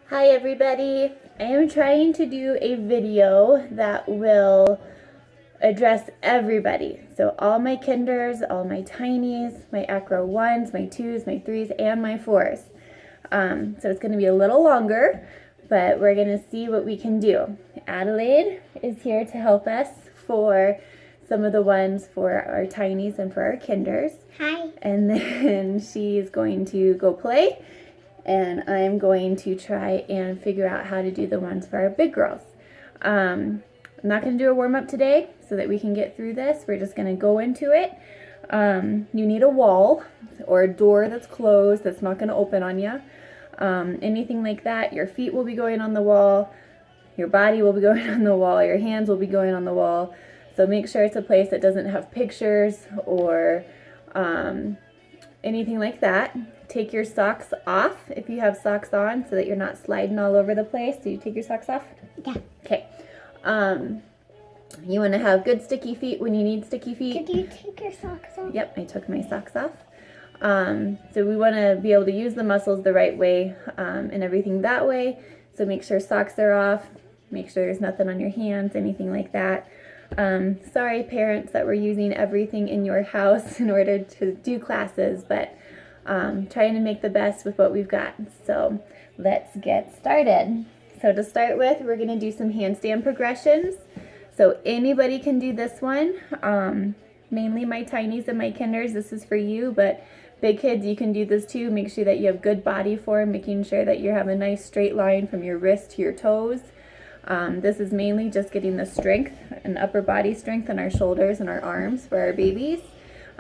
Hi everybody! I am trying to do a video that will address everybody. So all my kinders, all my tinies, my Acro 1s, my 2s, my 3s, and my 4s. So it's going to be a little longer, but we're going to see what we can do. Adelaide is here to help us for some of the ones for our tinies and for our kinders. Hi. And then she's going to go play. And I'm going to try and figure out how to do the ones for our big girls. I'm not going to do a warm-up today so that we can get through this. We're just going to go into it. You need a wall or a door that's closed that's not going to open on you. Anything like that. Your feet will be going on the wall. Your body will be going on the wall. Your hands will be going on the wall. So make sure it's a place that doesn't have pictures or anything like that. Take your socks off if you have socks on so that you're not sliding all over the place. So you take your socks off? Yeah. Okay. You want to have good sticky feet when you need sticky feet. Did you take your socks off? Yep, I took my socks off. So we want to be able to use the muscles the right way and everything that way. So make sure socks are off. Make sure there's nothing on your hands, anything like that. Sorry parents that we're using everything in your house in order to do classes, but trying to make the best with what we've got. So let's get started. So to start with, we're going to do some handstand progressions. So anybody can do this one. Mainly my tinies and my kinders, this is for you, but big kids, you can do this too. Make sure that you have good body form, making sure that you have a nice straight line from your wrist to your toes. This is mainly just getting the strength and upper body strength in our shoulders and our arms for our babies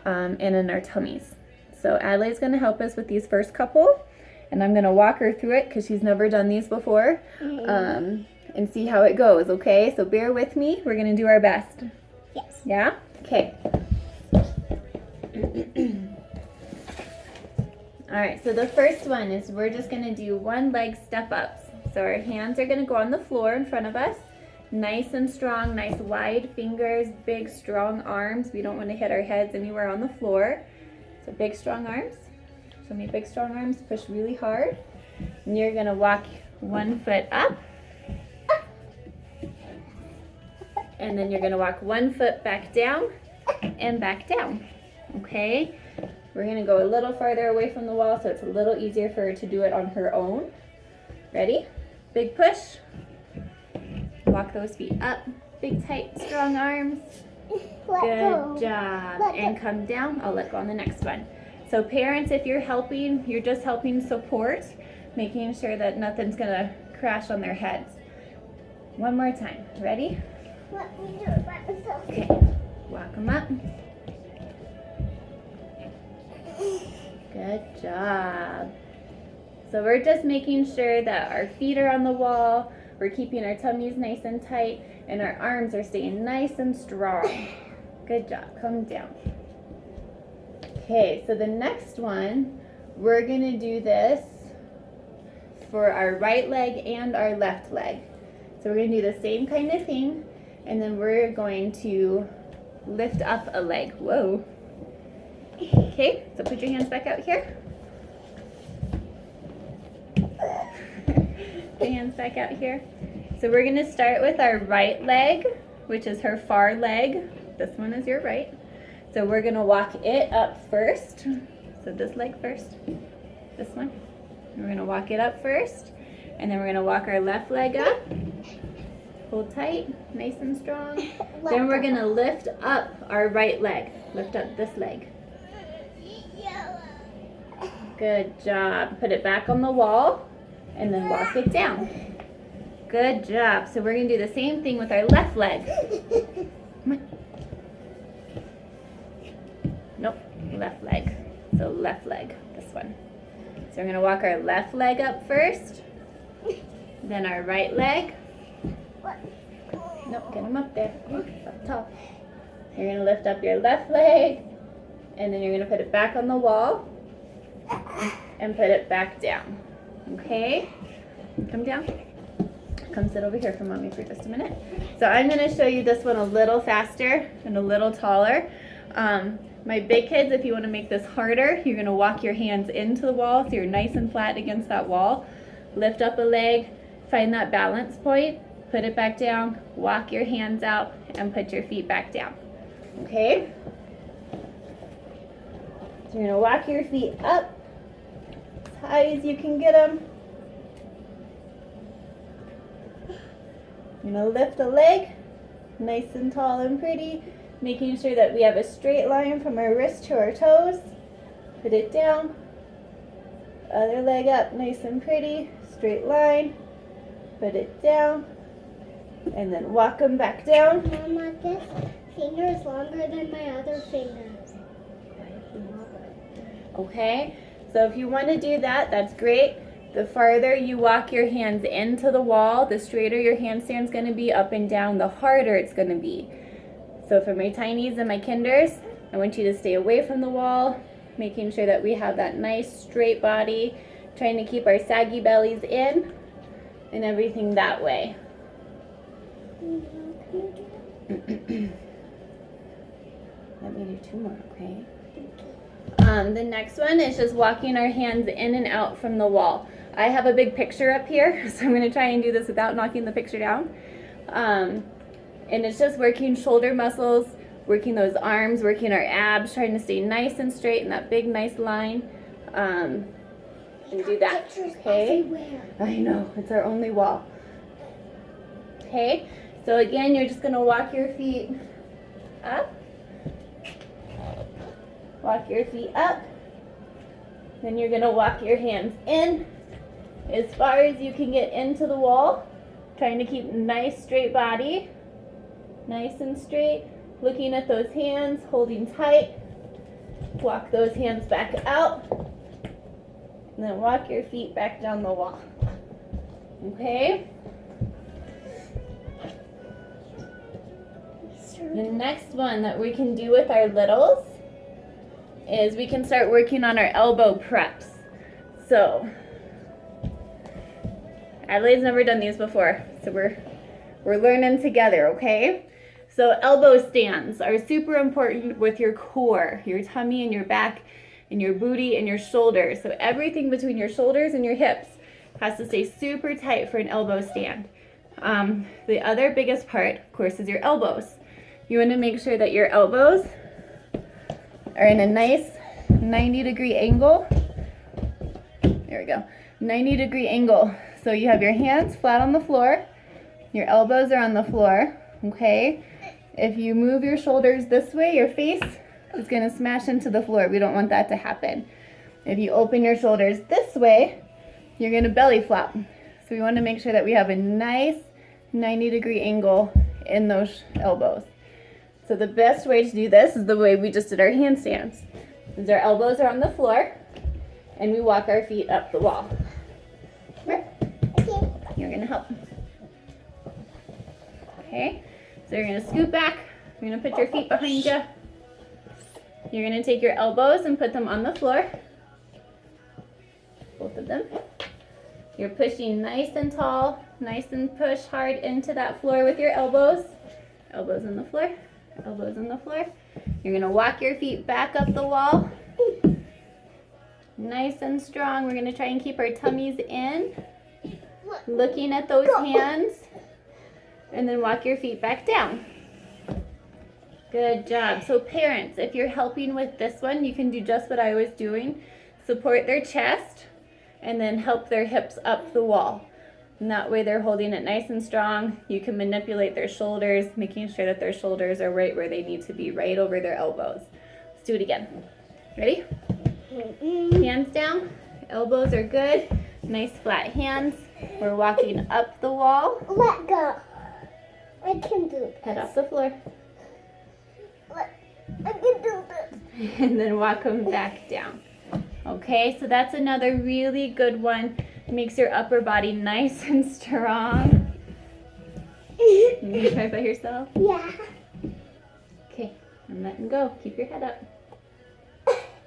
and in our tummies. So Adelaide's going to help us with these first couple, and I'm going to walk her through it because she's never done these before and see how it goes, okay? So bear with me. We're going to do our best. Yes. Yeah? Okay. All right, so the first one is we're just going to do one leg step ups. So our hands are going to go on the floor in front of us. Nice and strong, nice wide fingers, big strong arms. We don't want to hit our heads anywhere on the floor. So big strong arms. Show me big strong arms. Push really hard. And you're going to walk one foot up. And then you're going to walk one foot back down and back down. Okay? We're going to go a little farther away from the wall so it's a little easier for her to do it on her own. Ready? Big push. Walk those feet up. Big, tight, strong arms. Good job. And come down. I'll let go on the next one. So parents, if you're helping, you're just helping support, making sure that nothing's going to crash on their heads. One more time. Ready? Let me do it by myself. Okay. Walk them up. Good job. So we're just making sure that our feet are on the wall, we're keeping our tummies nice and tight, and our arms are staying nice and strong. Good job. Come down. Okay, so the next one, we're going to do this for our right leg and our left leg. So we're going to do the same kind of thing, and then we're going to lift up a leg. Whoa. Okay, so put your hands back out here. Put your hands back out here. So we're going to start with our right leg, which is her far leg. This one is your right. So we're going to walk it up first. So this leg first. This one. We're going to walk it up first. And then we're going to walk our left leg up. Hold tight, nice and strong. Then we're going to lift up our right leg. Lift up this leg. Good job. Put it back on the wall and then walk it down. Good job. So we're going to do the same thing with our left leg. Come on. Nope, left leg. So left leg, this one. So we're going to walk our left leg up first, then our right leg. Nope, get them up there. Up top. You're going to lift up your left leg, and then you're going to put it back on the wall and put it back down. Okay? Come down. Come sit over here for mommy for just a minute. So I'm going to show you this one a little faster and a little taller. My big kids, if you want to make this harder, you're going to walk your hands into the wall so you're nice and flat against that wall. lift up a leg, find that balance point, put it back down, walk your hands out, and put your feet back down. Okay? So you're gonna walk your feet up as high as you can get them. You're gonna lift a leg, nice and tall and pretty, making sure that we have a straight line from our wrist to our toes. Put it down. Other leg up, nice and pretty, straight line. Put it down. And then walk them back down. Mama, this finger is longer than my other fingers. Okay, so if you want to do that, that's great. The farther you walk your hands into the wall, the straighter your handstand's going to be up and down, the harder it's going to be. So for my tinies and my kinders, I want you to stay away from the wall, making sure that we have that nice straight body, trying to keep our saggy bellies in and everything that way. Let me do two more, okay? The next one is just walking our hands in and out from the wall. I have a big picture up here, so I'm going to try and do this without knocking the picture down. And it's just working shoulder muscles, working those arms, working our abs, trying to stay nice and straight in that big, nice line. And do that, okay? I know, it's our only wall. Okay, so again, you're just going to walk your feet up. Walk your feet up. Then you're going to walk your hands in as far as you can get into the wall. Trying to keep a nice straight body. Nice and straight. Looking at those hands, holding tight. Walk those hands back out. And then walk your feet back down the wall. Okay? The next one that we can do with our littles is we can start working on our elbow preps. So, Adelaide's never done these before, so we're learning together, okay? So elbow stands are super important with your core, your tummy and your back and your booty and your shoulders. So everything between your shoulders and your hips has to stay super tight for an elbow stand. The other biggest part, of course, is your elbows. You want to make sure that your elbows are in a nice 90-degree angle. There we go. 90-degree angle. So you have your hands flat on the floor. Your elbows are on the floor. Okay? If you move your shoulders this way, your face is going to smash into the floor. We don't want that to happen. If you open your shoulders this way, you're going to belly flop. So we want to make sure that we have a nice 90-degree angle in those elbows. So the best way to do this is the way we just did our handstands. Is our elbows are on the floor, and we walk our feet up the wall. Come here. You're gonna help. Okay, so you're gonna scoot back. You're gonna put your feet behind you. You're gonna take your elbows and put them on the floor. Both of them. You're pushing nice and tall, nice and push hard into that floor with your elbows. Elbows on the floor. Elbows on the floor. You're going to walk your feet back up the wall. Nice and strong. We're going to try and keep our tummies in. Looking at those hands. And then walk your feet back down. Good job. So parents, if you're helping with this one, you can do just what I was doing. Support their chest and then help their hips up the wall. And that way they're holding it nice and strong. You can manipulate their shoulders, making sure that their shoulders are right where they need to be, right over their elbows. Let's do it again. Ready? Hands down. Elbows are good. Nice flat hands. We're walking up the wall. Let go. I can do this. Head off the floor. I can do this. And then walk them back down. Okay, so that's another really good one. Makes your upper body nice and strong. You can try by yourself? Yeah. Okay, I'm letting go. Keep your head up.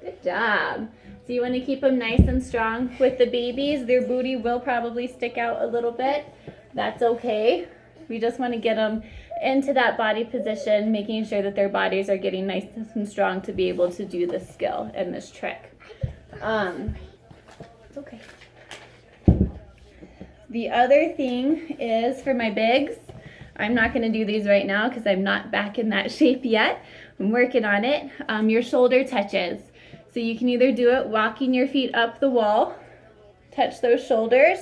Good job. So you want to keep them nice and strong. With the babies, their booty will probably stick out a little bit. That's okay. We just want to get them into that body position, making sure that their bodies are getting nice and strong to be able to do this skill and this trick. It's okay. The other thing is for my bigs, I'm not going to do these right now because I'm not back in that shape yet. I'm working on it. Your shoulder touches. So you can either do it walking your feet up the wall, touch those shoulders,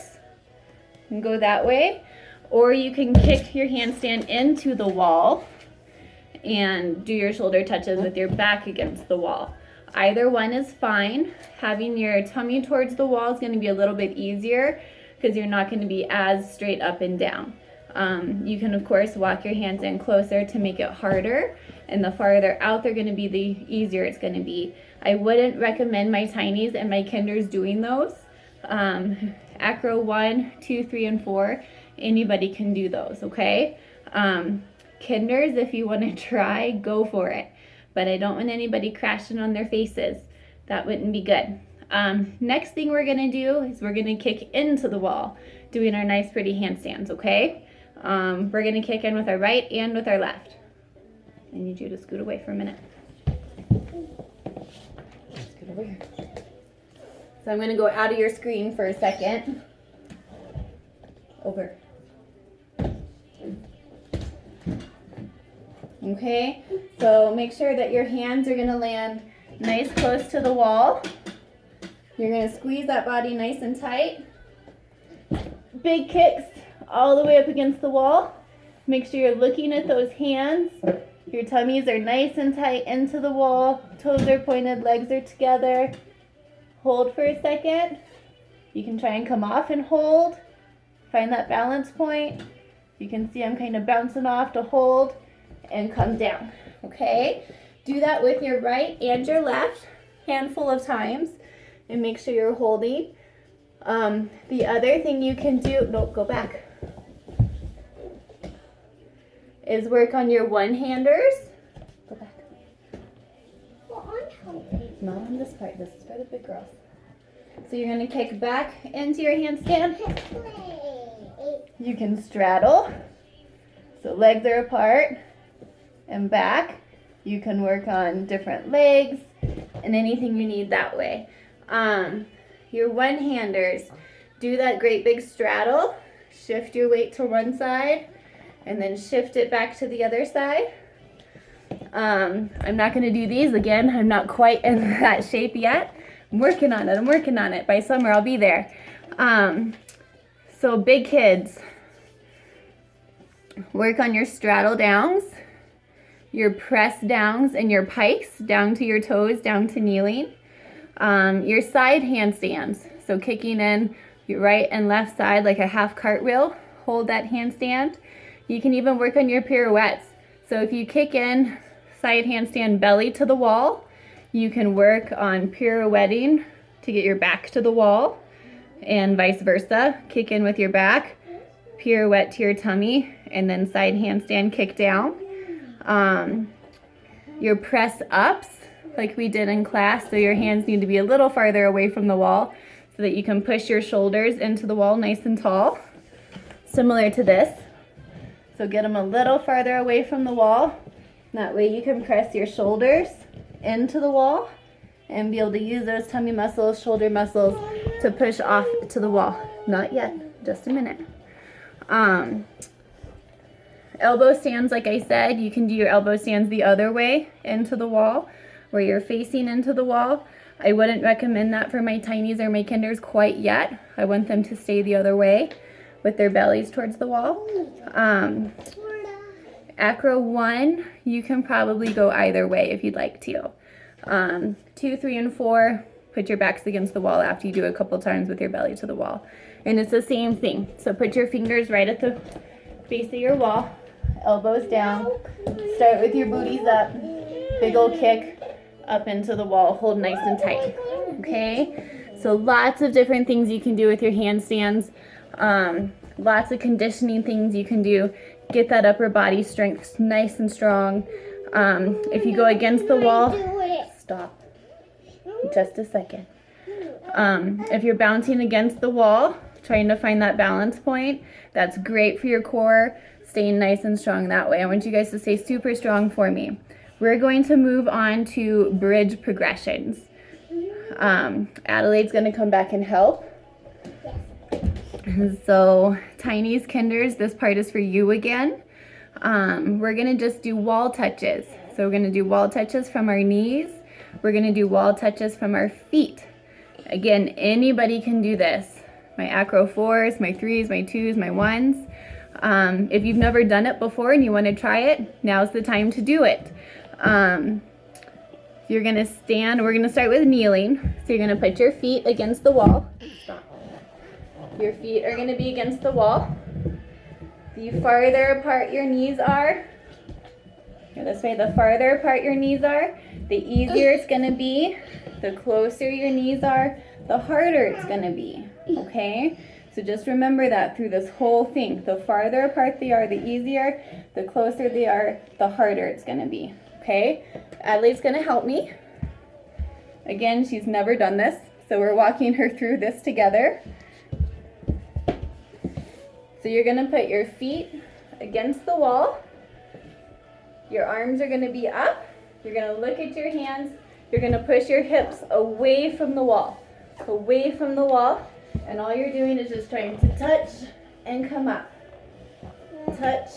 and go that way. Or you can kick your handstand into the wall and do your shoulder touches with your back against the wall. Either one is fine. Having your tummy towards the wall is going to be a little bit easier because you're not going to be as straight up and down. You can of course walk your hands in closer to make it harder, and the farther out they're going to be, the easier it's going to be. I wouldn't recommend my tinies and my kinders doing those. Acro 1, 2, 3, and 4, anybody can do those, okay? Kinders, if you want to try, go for it. But I don't want anybody crashing on their faces. That wouldn't be good. Next thing we're going to do is we're going to kick into the wall, doing our nice pretty handstands, okay? We're going to kick in with our right and with our left. I need you to scoot away for a minute. Scoot over here. So I'm going to go out of your screen for a second. Over. Okay, so make sure that your hands are going to land nice close to the wall. You're going to squeeze that body nice and tight. Big kicks all the way up against the wall. Make sure you're looking at those hands. Your tummies are nice and tight into the wall. Toes are pointed, legs are together. Hold for a second. You can try and come off and hold. Find that balance point. You can see I'm kind of bouncing off to hold and come down, okay? Do that with your right and your left, handful of times, and make sure you're holding. The other thing you can do, no, go back, is work on your one-handers. Go back. Well, I'm helping. Not on this part, this is for the big girls. So you're gonna kick back into your handstand. You can straddle, so legs are apart and back. You can work on different legs and anything you need that way. Your one-handers, do that great big straddle. Shift your weight to one side and then shift it back to the other side. I'm not going to do these again. I'm not quite in that shape yet. I'm working on it. By summer, I'll be there. So big kids, work on your straddle downs, your press downs, and your pikes down to your toes, down to kneeling. Your side handstands, so kicking in your right and left side like a half cartwheel. Hold that handstand. You can even work on your pirouettes. So if you kick in side handstand belly to the wall, you can work on pirouetting to get your back to the wall, and vice versa. Kick in with your back, pirouette to your tummy, and then side handstand kick down. Your press ups, like we did in class, so your hands need to be a little farther away from the wall so that you can push your shoulders into the wall nice and tall, similar to this. So get them a little farther away from the wall. That way you can press your shoulders into the wall and be able to use those tummy muscles, shoulder muscles to push off to the wall. Not yet, just a minute. Elbow stands, like I said, you can do your elbow stands the other way into the wall, where you're facing into the wall. I wouldn't recommend that for my tinies or my kinders quite yet. I want them to stay the other way with their bellies towards the wall. Acro 1, you can probably go either way if you'd like to. 2, 3, and 4, put your backs against the wall after you do a couple times with your belly to the wall. And it's the same thing. So put your fingers right at the base of your wall, elbows down. Start with your booties up. Big old kick up into the wall. Hold nice and tight. Okay? So lots of different things you can do with your handstands. Lots of conditioning things you can do. Get that upper body strength nice and strong. If you go against the wall, stop. Just a second. If you're bouncing against the wall, trying to find that balance point, that's great for your core, staying nice and strong that way. I want you guys to stay super strong for me. We're going to move on to bridge progressions. Adelaide's going to come back and help. So Tiny's Kinders, this part is for you again. We're gonna just do wall touches. So we're gonna do wall touches from our knees. We're gonna do wall touches from our feet. Again, anybody can do this. My Acro 4s, my 3s, my 2s, my 1s. If you've never done it before and you wanna try it, now's the time to do it. You're gonna stand, we're gonna start with kneeling. So you're gonna put your feet against the wall. Stop. Your feet are gonna be against the wall. The farther apart your knees are, go this way, the farther apart your knees are, the easier it's gonna be. The closer your knees are, the harder it's gonna be, okay? So just remember that through this whole thing. The farther apart they are, the easier. The closer they are, the harder it's gonna be, okay? Adelaide's gonna help me. Again, she's never done this, so we're walking her through this together. So you're gonna put your feet against the wall. Your arms are gonna be up. You're gonna look at your hands. You're gonna push your hips away from the wall. Away from the wall. And all you're doing is just trying to touch and come up. Touch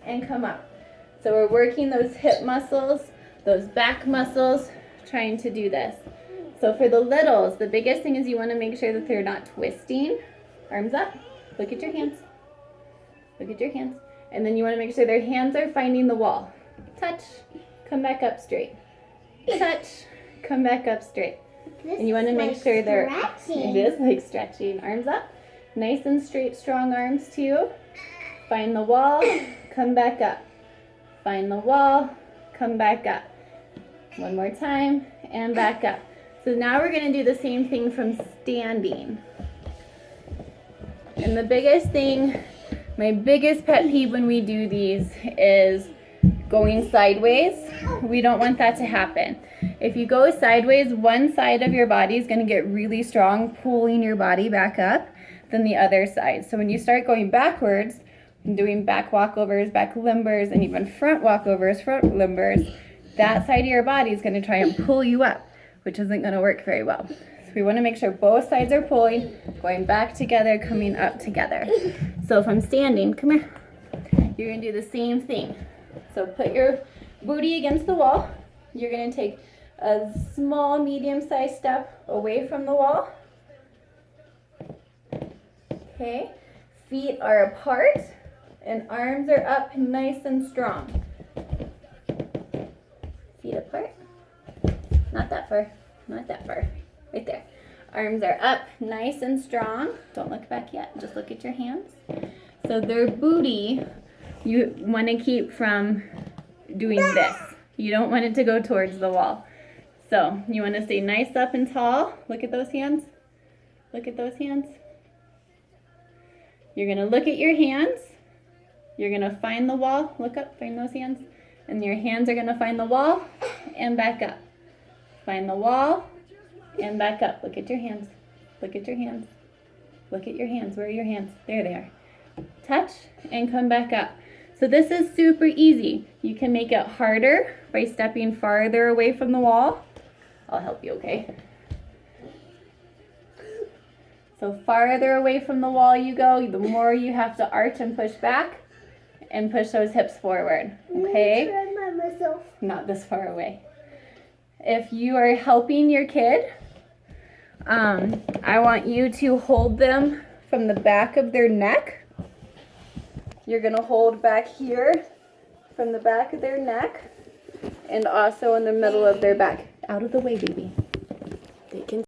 and come up. So we're working those hip muscles, those back muscles, trying to do this. So for the littles, the biggest thing is you wanna make sure that they're not twisting. Arms up, look at your hands. Look at your hands. And then you wanna make sure their hands are finding the wall. Touch, come back up straight. Touch, come back up straight. And you wanna make sure they're, it is like stretching. Arms up, nice and straight, strong arms too. Find the wall, come back up. Find the wall, come back up. One more time, and back up. So now we're gonna do the same thing from standing. And the biggest thing, my biggest pet peeve when we do these is going sideways. We don't want that to happen. If you go sideways, one side of your body is gonna get really strong, pulling your body back up than the other side. So when you start going backwards, and doing back walkovers, back limbers, and even front walkovers, front limbers, that side of your body is gonna try and pull you up, which isn't gonna work very well. So we wanna make sure both sides are pulling, going back together, coming up together. So if I'm standing, come here, you're gonna do the same thing. So put your booty against the wall. You're gonna take a small, medium-sized step away from the wall. Okay, feet are apart and arms are up nice and strong. Feet apart, not that far, not that far, right there. Arms are up nice and strong. Don't look back yet, just look at your hands. So their booty, you want to keep from doing this. You don't want it to go towards the wall. So you want to stay nice up and tall. Look at those hands. Look at those hands. You're going to look at your hands. You're going to find the wall. Look up, find those hands. And your hands are going to find the wall and back up. Find the wall and back up. Look at your hands. Look at your hands. Look at your hands. Where are your hands? There they are. Touch and come back up. So this is super easy. You can make it harder by stepping farther away from the wall. I'll help you, okay? So farther away from the wall you go, the more you have to arch and push back and push those hips forward, okay? Not this far away. If you are helping your kid, I want you to hold them from the back of their neck. You're gonna hold back here from the back of their neck and also in the middle of their back. Out of the way, baby. They can